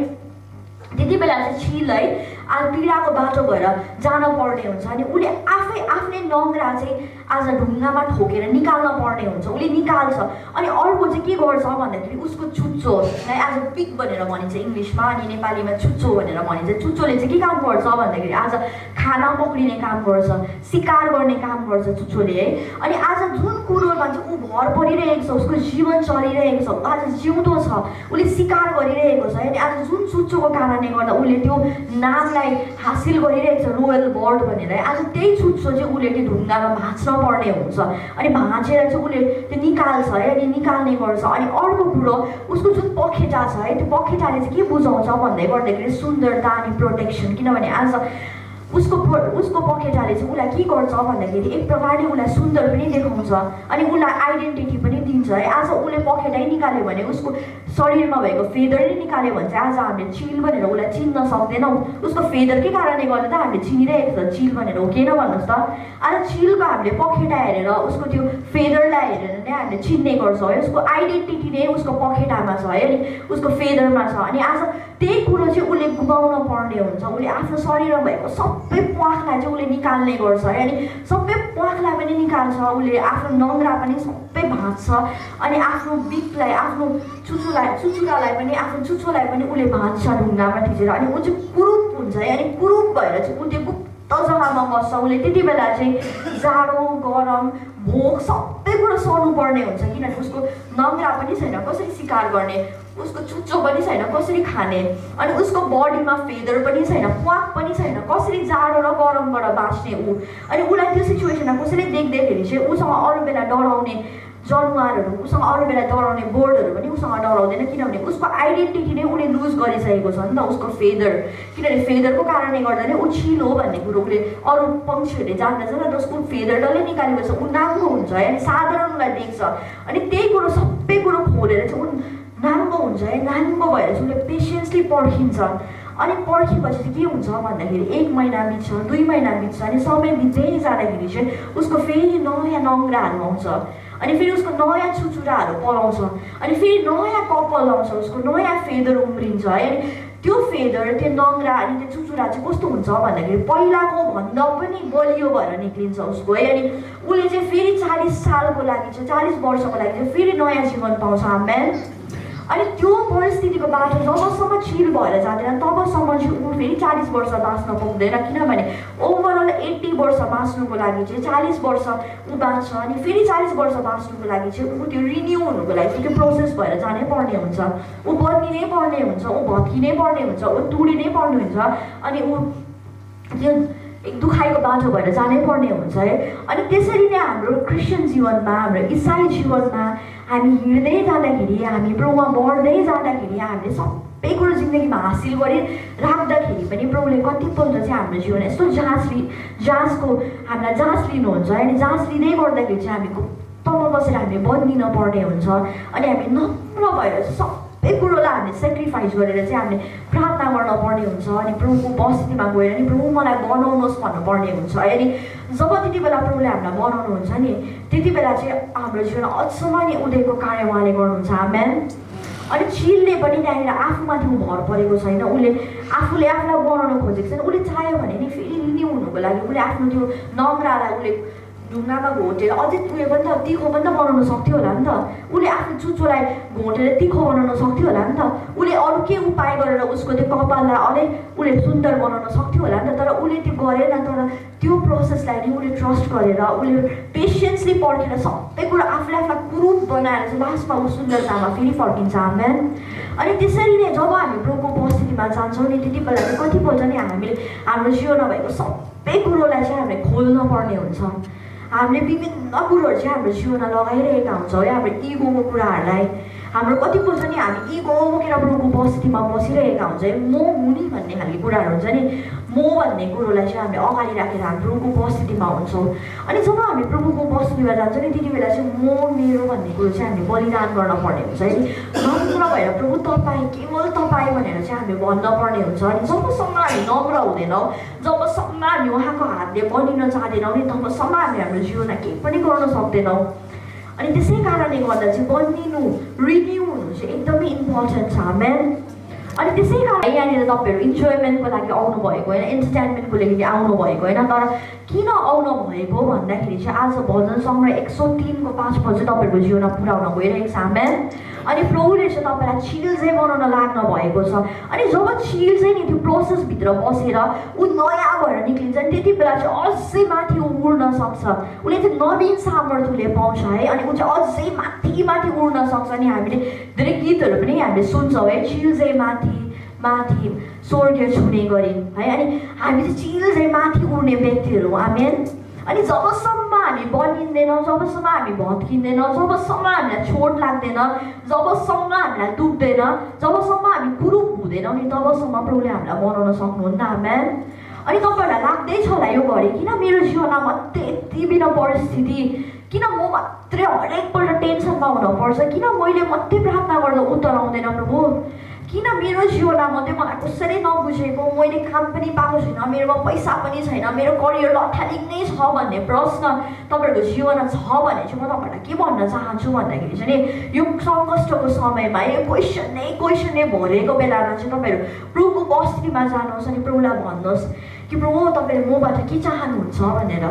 त्यति बेला चाहिँ चिल है आज पीडाको बाटो भएर जान पर्ने हुन्छ। अनि उसले आफ्नै नङ्ग्रा चाहिँ आज ढुङ्गामा ठोकेर निकाल्न पर्ने हुन्छ, उसले निकाल्छ। अनि अर्को चाहिँ के गर्छ भन्दाखेरि उसको चुच्चो है, आज पिक भनेर भनिन्छ इङ्ग्लिसमा, अनि नेपालीमा चुच्चो भनेर भनिन्छ। चुच्चोले चाहिँ के काम गर्छ भन्दाखेरि आज खाना पक्रिने काम गर्छ, शिकार गर्ने काम गर्छ चुच्चोले है। अनि आज जुन कुरोमा चाहिँ ऊ भर परिरहेको छ, उसको जीवन चलिरहेको छ, आज जिउँदो छ, उसले शिकार गरिरहेको छ। अनि आज जुन चुच्चोको कारणले गर्दा उसले त्यो नामलाई हासिल गरिरहेको छ रोयल बर्ड भनेर, आज त्यही चुच्चो चाहिँ उसले त्यो ढुङ्गामा भाँच्न पर्ने हुन्छ। अनि भाँचेर चाहिँ उसले त्यो निकाल्छ है, अनि निकाल्ने गर्छ। अनि अर्को कुरो उसको जुन पखेटा छ है, त्यो पखेटाले चाहिँ के बुझाउँछ भन्दै गर्दाखेरि सुन्दरता अनि प्रोटेक्सन। किनभने आज उसको पखेटाले चाहिँ उसलाई के गर्छ भन्दाखेरि एक प्रकारले उसलाई सुन्दर पनि देखाउँछ, अनि उसलाई आइडेन्टिटी पनि दिन्छ है। आज उसले पखेटै निकाल्यो भने, उसको शरीरमा भएको फेदरै निकाल्यो भने चाहिँ आज हामीले चिल भनेर उसलाई चिन्न सक्दैनौँ। उसको फेदरकै कारणले गर्दा त हामीले चिनिरहेको छ चिल भनेर, हो किन भन्नुहोस् त। आज चिलको हामीले पखेटा हेरेर, उसको त्यो फेदरलाई हेरेर नै हामीले चिन्ने गर्छौँ है। उसको आइडेन्टिटी नै उसको पखेटामा छ है, अनि उसको फेदरमा छ। अनि आज त्यही कुरो चाहिँ उसले गुमाउन पर्ने हुन्छ। उसले आफ्नो शरीरमा भएको सबै प्वाखलाई चाहिँ उसले निकाल्ने गर्छ है, अनि सबै प्वाखलाई पनि निकाल्छ, उसले आफ्नो नङ्ग्रा पनि सबै सबै भाँच्छ अनि आफ्नो बिकलाई आफ्नो चुचुरालाई पनि आफ्नो चुचोलाई पनि उसले भाँच्छ ढुङ्गामा थिचेर अनि ऊ चाहिँ कुरूप हुन्छ है अनि कुरूप भएर चाहिँ ऊ त्यो गुप्त जग्गामा बस्छ उसले त्यति बेला चाहिँ जाडो गरम भोक सबै कुरो सहनु पर्ने हुन्छ किनभने उसको नङ्ग्रा पनि छैन कसरी शिकार गर्ने उसको चुच्चो पनि छैन कसरी खाने अनि उसको बडीमा फेदर पनि छैन प्वाक पनि छैन कसरी जाडो र गरमबाट बाँच्ने ऊ अनि उसलाई त्यो सिचुएसनमा कसैले देख्दाखेरि चाहिँ उसँग अरू बेला डराउने जनावरहरू उसँग अरू बेला डराउने बर्डहरू पनि उसँग डराउँदैन किनभने उसको आइडेन्टिटी नै उसले लुज गरिसकेको छ नि त उसको फेदर किनभने फेदरको कारणले गर्दा नै ऊ चिल हो भन्ने कुरो उसले अरू पक्षीहरूले जान्दछ र उसको फेदर डल्लै निकालेको छ ऊ नाङ्गो हुन्छ है अनि साधारण उसलाई देख्छ अनि त्यही कुरो सबै कुरो खोलेर चाहिँ ऊ नाङ्गो हुन्छ है नाङ्गो भएर चाहिँ उसले पेसेन्सली पर्खिन्छ अनि पर्खेपछि चाहिँ के हुन्छ भन्दाखेरि 1 महिना बित्छ 2 महिना बित्छ अनि समय बित्दै जाँदाखेरि चाहिँ उसको फेरि नयाँ नङ्ग्राहरू आउँछ अनि फेरि उसको नयाँ चुचुराहरू पलाउँछ अनि फेरि नयाँ कपाल आउँछ उसको नयाँ फेदर उम्रिन्छ है अनि त्यो फेदर त्यो नङ्ग्रा अनि त्यो चुचुरा चाहिँ कस्तो हुन्छ भन्दाखेरि पहिलाको भन्दा पनि बलियो भएर निक्लिन्छ उसको है अनि उसले चाहिँ फेरि 40 सालको लागि चाहिँ 40 वर्षको लागि चाहिँ फेरि नयाँ जीवन पाउँछ आमेन अनि त्यो परिस्थितिको बाटो जबसम्म चिल भएर जाँदैन तबसम्म चाहिँ ऊ फेरि 40 वर्ष बाँच्न पाउँदैन किनभने ओभरअल 80 वर्ष बाँच्नुको लागि चाहिँ 40 वर्ष ऊ बाँच्छ अनि फेरि 40 वर्ष बाँच्नुको लागि चाहिँ ऊ त्यो रिन्यू हुनुको लागि त्यो प्रोसेस भएर जानै पर्ने हुन्छ ऊ बद्लिनै पर्ने हुन्छ ऊ भत्किनै पर्ने हुन्छ ऊ तुडिनै पर्ने हुन्छ अनि ऊ त्यो एक दुखाइको बाटो भएर जानै पर्ने हुन्छ है अनि त्यसरी नै हाम्रो क्रिस्चियन जीवनमा हाम्रो इसाई जीवनमा हामी हिँड्दै जाँदाखेरि हामी प्रभुमा बढ्दै जाँदाखेरि हामीले सबै कुरो जिन्दगीमा हासिल गरी राख्दाखेरि पनि प्रभुले कतिपल्ट चाहिँ हाम्रो जीवन यस्तो जाँचको हामीलाई जाँच लिनुहुन्छ अनि जाँच लिँदै गर्दाखेरि चाहिँ हामी गुप्तमा बसेर हामी बन्दिन पर्ने हुन्छ अनि हामी नम्र भएर सबै कुरोलाई हामीले सेक्रिफाइस गरेर चाहिँ हामीले प्रार्थना गर्न पर्ने हुन्छ अनि प्रभुको उपस्थितिमा गएर नि प्रभु मलाई बनाउनुहोस् भन्नुपर्ने हुन्छ अनि जब त्यति बेला प्रभुले हामीलाई बनाउनुहुन्छ नि त्यति बेला चाहिँ हाम्रो जीवन अझसम्म नि उदयको कार्य उहाँले गर्नुहुन्छ आमेन अनि चिलले पनि त्यहाँनिर आफूमाथि ऊ भर परेको छैन उसले आफूले आफूलाई बनाउन खोजेको छैन उसले चाह्यो भने नि फेरि रिन्यू हुनुको लागि उसले आफ्नो त्यो नम्रालाई उसले ढुङ्गामा घोटेर अझै उयो पनि त तिखो पनि त बनाउन सक्थ्यो होला नि त उसले आफ्नो चुचोलाई घोटेर तिखो बनाउन सक्थ्यो होला नि त उसले अरू के उपाय गरेर उसको त्यो कपाललाई अझै उसले सुन्दर बनाउन सक्थ्यो होला नि त तर उसले त्यो गरेन तर त्यो प्रोसेसलाई नि उसले ट्रस्ट गरेर उसले पेसेन्सली पर्खेर सबै कुरा आफूले आफूलाई कुरूप बनाएर चाहिँ लास्टमा ऊ सुन्दरतामा फेरि फर्किन्छ आमेन अनि त्यसरी नै जब हामी प्रभुको उपस्थितिमा जान्छौँ नि त्यति बेला चाहिँ कतिपल्ट नि हामीले हाम्रो जीवनमा भएको सबै कुरोलाई चाहिँ हामीले खोल्न पर्ने हुन्छ हामीले विभिन्न कुरोहरू चाहिँ हाम्रो जीवनमा लगाइरहेका हुन्छौँ है हाम्रो इगोको कुराहरूलाई हाम्रो कतिपल्ट नि हामी इगो बोकेर प्रभुको उपस्थितिमा बसिरहेका हुन्छ है म हुने भन्ने खालको कुराहरू हुन्छ नि म भन्ने कुरोलाई चाहिँ हामीले अगाडि राखेर हामी प्रभुको उपस्थितिमा हुन्छौँ अनि जब हामी प्रभुको उपस्थितिमा जान्छौँ नि त्यति बेला चाहिँ म मेरो भन्ने कुरो चाहिँ हामीले बलिदान गर्न पर्ने हुन्छ है नम्र भएर प्रभु तपाईँ केवल तपाईँ भनेर चाहिँ हामीले भन्न पर्ने हुन्छ अनि जबसम्म हामी नम्र हुँदैनौँ जबसम्म हामी उहाँको हातले बनिन चाहँदैनौँ नि तबसम्म हामी हाम्रो जीवनमा केही पनि गर्न सक्दैनौँ अनि त्यसै कारणले गर्दा चाहिँ बनिनु रिन्यू हुनु चाहिँ एकदमै इम्पोर्टेन्ट छ आमेन अनि त्यसै कारण यहाँनिर तपाईँहरू इन्जोयमेन्टको लागि आउनु भएको होइन इन्टरटेनमेन्टको लागि आउनु भएको होइन तर किन आउनु भएको भन्दाखेरि चाहिँ आज भजन सङ्ग्रह 103 को 5 पद चाहिँ तपाईँहरूको जीवनमा पुर्याउन गइरहेको छ आमेन अनि प्रभुले चाहिँ तपाईँलाई चिल चाहिँ बनाउन लाग्नु भएको छ अनि जब चिल चाहिँ नि त्यो प्रोसेसभित्र बसेर ऊ नयाँ भएर निक्लिन्छ नि त्यति बेला चाहिँ अझै माथि ऊ उड्न सक्छ उसले चाहिँ नवीन सामर्थ्यले पाउँछ है अनि ऊ चाहिँ अझै माथि माथि उड्न सक्छ नि हामीले धेरै गीतहरू पनि हामीले सुन्छौँ है चिल चाहिँ माथि माथि स्वर्ग छुने गरी है अनि हामी चाहिँ चिल चाहिँ माथि उड्ने व्यक्तिहरू आमेन अनि जबसम्म हामी बनिँदैनौँ जबसम्म हामी भत्किँदैनौँ जबसम्म हामीलाई चोट लाग्दैन जबसम्म हामीलाई दुख्दैन जबसम्म हामी कुरूप हुँदैनौँ नि तबसम्म प्रभुले हामीलाई बनाउन सक्नुहुन्न आमेन अनि तपाईँहरूलाई लाग्दैछ होला यो घडी किन मेरो जीवनमा मात्रै यति बिना परिस्थिति किन म मात्रै हरेकपल्ट टेन्सनमा हुनुपर्छ किन मैले मात्रै प्रार्थना गर्दा उत्तर आउँदैन प्रभु किन मेरो जीवनमा मात्रै मलाई कसरी नबुझेको मैले काम पनि पाएको छैन मेरोमा पैसा पनि छैन मेरो करियर लथालिङ नै छ भन्ने प्रश्न तपाईँहरूको जीवनमा छ भने चाहिँ म तपाईँहरूलाई के भन्न चाहन्छु भन्दाखेरि चाहिँ नि यो सङ्कष्टको समयमा यो क्वेसन नै भरेको बेलामा चाहिँ तपाईँहरू प्रभुको उपस्थितिमा जानुहोस् अनि प्रभुलाई भन्नुहोस् कि प्रभु तपाईँले मबाट के चाहनुहुन्छ भनेर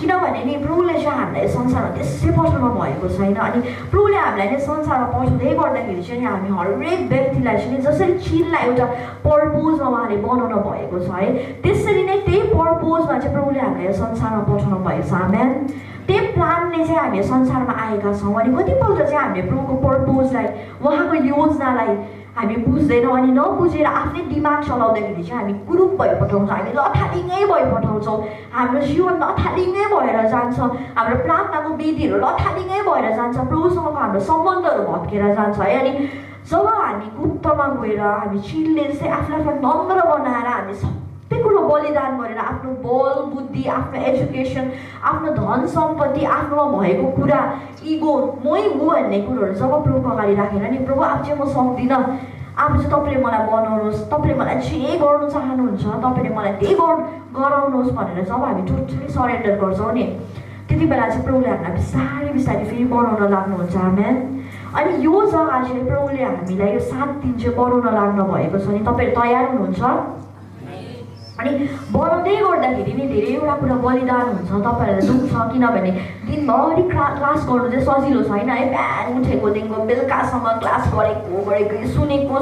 किनभने नि प्रभुले चाहिँ हामीलाई संसारमा त्यसै पठाउनु भएको छैन अनि प्रभुले हामीलाई नै संसारमा पठाउँदै गर्दाखेरि चाहिँ हामी हरेक व्यक्तिलाई चाहिँ जसरी चिललाई एउटा पर्पोजमा उहाँले बनाउनु भएको छ है त्यसरी नै त्यही पर्पोजमा चाहिँ प्रभुले हामीलाई संसारमा पठाउनु भएको छ आमेन त्यही प्लानले चाहिँ हामी संसारमा आएका छौँ अनि कतिपल्ट चाहिँ हामीले प्रभुको पर्पोजलाई उहाँको योजनालाई हामी बुझ्दैनौँ अनि नबुझेर आफ्नै दिमाग चलाउँदाखेरि चाहिँ हामी कुरूप भइपठाउँछौँ हामी लथालिङ्गै भइपठाउँछौँ हाम्रो जीवन लथालिङ्गै भएर जान्छ हाम्रो प्रार्थनाको विधिहरू लथालिङ्गै भएर जान्छ प्रभुसँगको हाम्रो सम्बन्धहरू भत्केर जान्छ है अनि जब हामी गुप्तमा गएर हामी चिलले चाहिँ आफूलाई नम्र बनाएर हामी सबै कुरो बलिदान गरेर आफ्नो बल बुद्धि आफ्नो एजुकेसन आफ्नो धन सम्पत्ति आफ्नोमा भएको कुरा इगो मै हुँ भन्ने कुरोहरू जब प्रभुको अगाडि राखेर नि प्रभु अब चाहिँ म सक्दिनँ अब चाहिँ तपाईँले मलाई बनाउनुहोस् तपाईँले मलाई जे गर्नु चाहनुहुन्छ तपाईँले मलाई त्यही गराउनुहोस् भनेर जब हामी टोटली सरेन्डर गर्छौँ नि त्यति बेला चाहिँ प्रभुले हामीलाई बिस्तारै बिस्तारै फेरि बनाउन लाग्नुहुन्छ आमेन अनि यो जग्गा चाहिँ प्रभुले हामीलाई यो 7 दिन चाहिँ बनाउन लाग्नु भएको छ नि तपाईँहरू तयार हुनुहुन्छ अनि बनाउँदै गर्दाखेरि नि धेरैवटा कुरा बलिदान हुन्छ तपाईँहरूलाई दुख्छ किनभने दिनभरि क्लास गर्नु चाहिँ सजिलो छैन है बिहान उठेकोदेखिको बेलुकासम्म क्लास गरेको सुनेको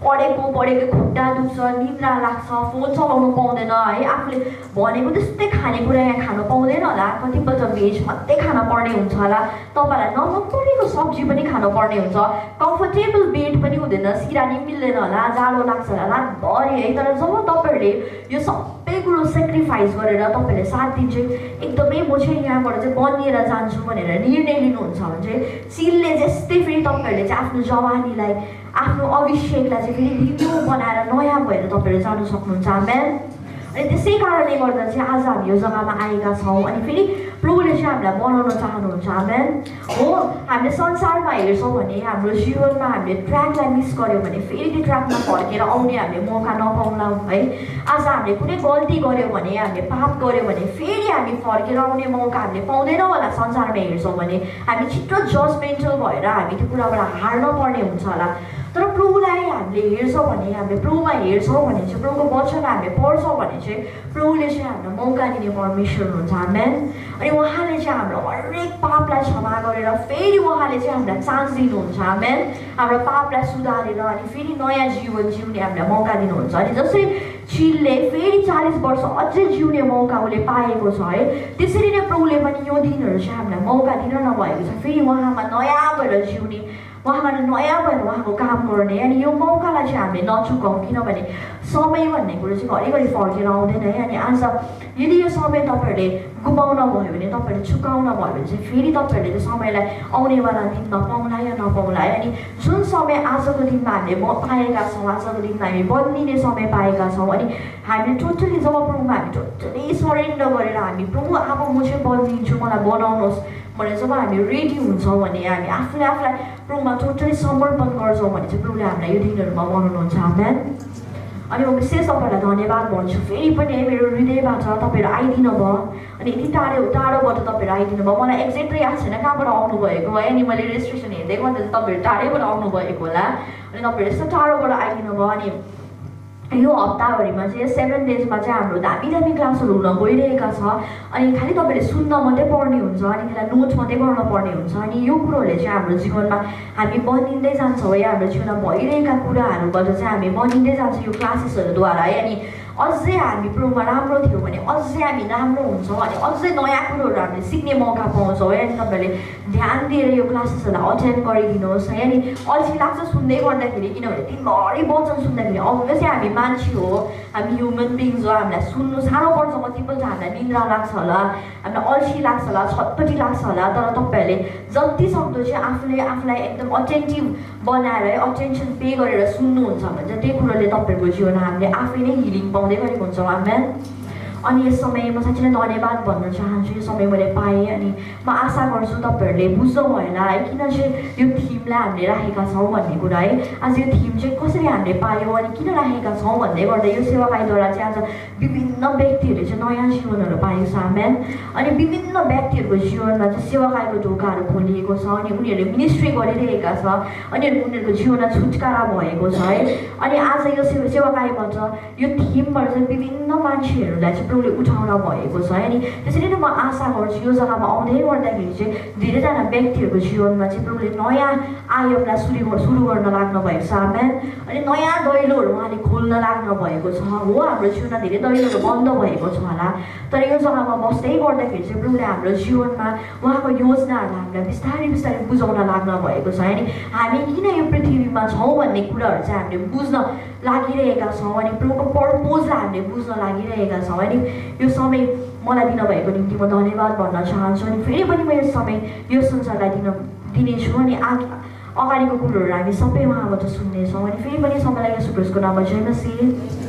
पढेको खुट्टा दुख्छ निद्रा लाग्छ फोन चलाउनु पाउँदैन है आफूले भनेको त्यस्तै खानेकुरा यहाँ खानु पाउँदैन होला कतिपल्ट भेज मात्रै खान पर्ने हुन्छ होला तपाईँहरूलाई नमन परेको सब्जी पनि खानु पर्ने हुन्छ कम्फर्टेबल बेड पनि हुँदैन सिरानी मिल्दैन होला जाडो लाग्छ होला रातभरि है तर जब तपाईँहरूले यो सबै कुरो सेक्रिफाइस गरेर तपाईँहरूले 7 दिन चाहिँ एकदमै म चाहिँ यहाँबाट चाहिँ बनिएर जान्छु भनेर निर्णय लिनुहुन्छ भने चाहिँ चिलले जस्तै फेरि तपाईँहरूले चाहिँ आफ्नो जवानीलाई आफ्नो अभिषेकलाई चाहिँ फेरि रिन्यू बनाएर नयाँ भएर तपाईँहरू जानु सक्नुहुन्छ आमेन अनि त्यसै कारणले गर्दा चाहिँ आज हामी यो जग्गामा आएका छौँ अनि फेरि प्रभुले चाहिँ हामीलाई बनाउन चाहनुहुन्छ आमेन हो हामीले संसारमा हेर्छौँ भने हाम्रो जीवनमा हामीले ट्र्याकलाई मिस गर्यो भने फेरि त्यो ट्र्याकमा फर्केर आउने हामीले मौका नपाउँला है आज हामीले कुनै गल्ती गर्यो भने हामीले पाप गर्यो भने फेरि हामी फर्केर आउने मौका हामीले पाउँदैनौँ होला संसारमा हेर्छौँ भने हामी छिटो जजमेन्टल भएर हामी त्यो कुराबाट हार्न पर्ने हुन्छ होला तर प्रभुलाई हामीले हेर्छौँ भने हामीले प्रभुमा हेर्छौँ भने चाहिँ प्रभुको वचन हामीले पढ्छौँ भने चाहिँ प्रभुले चाहिँ हामीलाई मौका दिने परमेश्वर हुनुहुन्छ आमेन अनि उहाँले चाहिँ हाम्रो हरेक पापलाई क्षमा गरेर फेरि उहाँले चाहिँ हामीलाई चान्स दिनुहुन्छ आमेन हाम्रो पापलाई सुधारेर अनि फेरि नयाँ जीवन जिउने हामीलाई मौका दिनुहुन्छ अनि जसरी चिलले फेरि 40 वर्ष अझै जिउने मौका उसले पाएको छ है त्यसरी नै प्रभुले पनि यो दिनहरू चाहिँ हामीलाई मौका दिन नभएको छ फेरि उहाँमा नयाँ भएर जिउने उहाँमा नयाँ भएर उहाँको काम गर्ने अनि यो मौकालाई चाहिँ हामीले नचुकाउँ किनभने समय भन्ने कुरो चाहिँ घरिघरि फर्केर आउँदैन है अनि आज यदि यो समय तपाईँहरूले गुमाउन भयो भने तपाईँहरूले चुकाउन भयो भने चाहिँ फेरि तपाईँहरूले त्यो समयलाई आउनेवाला दिन नपाउला या नपाउला है अनि जुन समय आजको दिनमा हामीले पाएका छौँ आजको दिनमा हामी बनिने समय पाएका छौँ अनि हामीले टोटली जब प्रभुमा हामी टोटली सरेन्डर गरेर हामी प्रभु अब म चाहिँ बनिदिन्छु मलाई बनाउनुहोस् भनेर जब हामी रेडी हुन्छौँ भने हामी आफूलाई प्रभुमा टोटली समर्पण गर्छौँ भने चाहिँ प्रभुले हामीलाई यो दिनहरूमा बनाउनुहुन्छ आमेन अनि म विशेष तपाईँहरूलाई धन्यवाद भन्छु फेरि पनि है मेरो हृदयबाट तपाईँहरू आइदिनु भयो अनि यति टाढोबाट तपाईँहरू आइदिनु भयो मलाई एक्ज्याक्टली याद छैन कहाँबाट आउनुभएको है अनि मैले रेजिस्ट्रेसन हेर्दै गर्दा चाहिँ तपाईँहरू टाढैबाट आउनुभएको होला अनि तपाईँहरू यस्तो टाढोबाट आइदिनु भयो अनि यो हप्ताभरिमा चाहिँ 7 डेजमा चाहिँ हाम्रो दामी क्लासहरू हुन गइरहेका छ अनि खालि तपाईँले सुन्न मात्रै पर्ने हुन्छ अनि त्यसलाई नोट मात्रै गर्न पर्ने हुन्छ अनि यो कुरोहरूले चाहिँ हाम्रो जीवनमा हामी बनिँदै जान्छौँ है हाम्रो जीवनमा भइरहेका कुराहरूबाट चाहिँ हामी बनिँदै जान्छौँ यो क्लासेसहरूद्वारा है अनि अझै हामी प्रभुमा राम्रो थियौँ भने अझै हामी राम्रो हुन्छौँ अनि अझै नयाँ कुरोहरू हामीले सिक्ने मौका पाउँछौँ है अनि तपाईँहरूले ध्यान दिएर यो क्लासेसहरूलाई अटेन्ड गरिदिनुहोस् है अनि अल्छी लाग्छ सुन्दै गर्दाखेरि किनभने दिनभरि वचन सुन्दाखेरि अभियसली हामी मान्छे हो हामी ह्युमन बिङ्स हो हामीलाई सुन्नु साह्रो पर्छ कतिपल्ट हामीलाई निन्द्रा लाग्छ होला हामीलाई अल्छी लाग्छ होला छटपटी लाग्छ होला तर तपाईँहरूले जति सक्दो चाहिँ आफूलाई एकदम अटेन्टिभ बनाएर है अटेन्सन पे गरेर सुन्नुहुन्छ भने चाहिँ त्यही कुरोले तपाईँहरूको जीवन हामीले आफै नै हिलिङ पाउँदै गरेको हुन्छौँ आमेन अनि यस समय म साँच्चै नै धन्यवाद भन्न चाहन्छु यो समय मैले पाएँ अनि म आशा गर्छु तपाईँहरूले बुझ्नु होला है किन चाहिँ यो थिमलाई हामीले राखेका छौँ भन्ने कुरा है आज यो थिम चाहिँ कसरी हामीले पायौँ अनि किन राखेका छौँ भन्दै गर्दा यो सेवाकाईद्वारा चाहिँ आज विभिन्न व्यक्तिहरूले चाहिँ नयाँ जीवनहरू पाएको छ आमेन अनि विभिन्न व्यक्तिहरूको जीवनमा चाहिँ सेवाकाईको ढोकाहरू खोलिएको छ अनि उनीहरूले मिनिस्ट्री गरिरहेका छ अनि उनीहरूको जीवनमा छुटकारा भएको छ है अनि आज यो सेवाकाईबाट यो थिमबाट चाहिँ विभिन्न मान्छेहरूलाई चाहिँ प्रभुले उठाउन भएको छ अनि त्यसरी नै म आशा गर्छु यो जग्गामा आउँदै गर्दाखेरि चाहिँ धेरैजना व्यक्तिहरूको जीवनमा चाहिँ प्रभुले नयाँ आयामलाई सुरु गर्न लाग्नु भएको छ आमेन अनि नयाँ दैलोहरू उहाँले खोल्न लाग्नु भएको छ हो हाम्रो जीवनमा धेरै दैलोहरू बन्द भएको छ होला तर यो जग्गामा बस्दै गर्दाखेरि चाहिँ प्रभुले हाम्रो जीवनमा उहाँको योजनाहरूलाई हामीलाई बिस्तारै बिस्तारै बुझाउन लाग्नु भएको छ अनि हामी किन यो पृथ्वीमा छौँ भन्ने कुराहरू चाहिँ हामीले बुझ्न लागिरहेका छौँ अनि प्रभुको पर्पोजलाई हामीले बुझ्न लागिरहेका छौँ अनि यो समय मलाई दिनुभएको निम्ति म धन्यवाद भन्न चाहन्छु अनि फेरि पनि म यो समय यो संसारलाई दिनेछु अनि अगाडिको कुरोहरू हामी सबै उहाँबाट सुन्नेछौँ अनि फेरि पनि सबैलाई यसो क्रिस्टको नाममा जय मसीह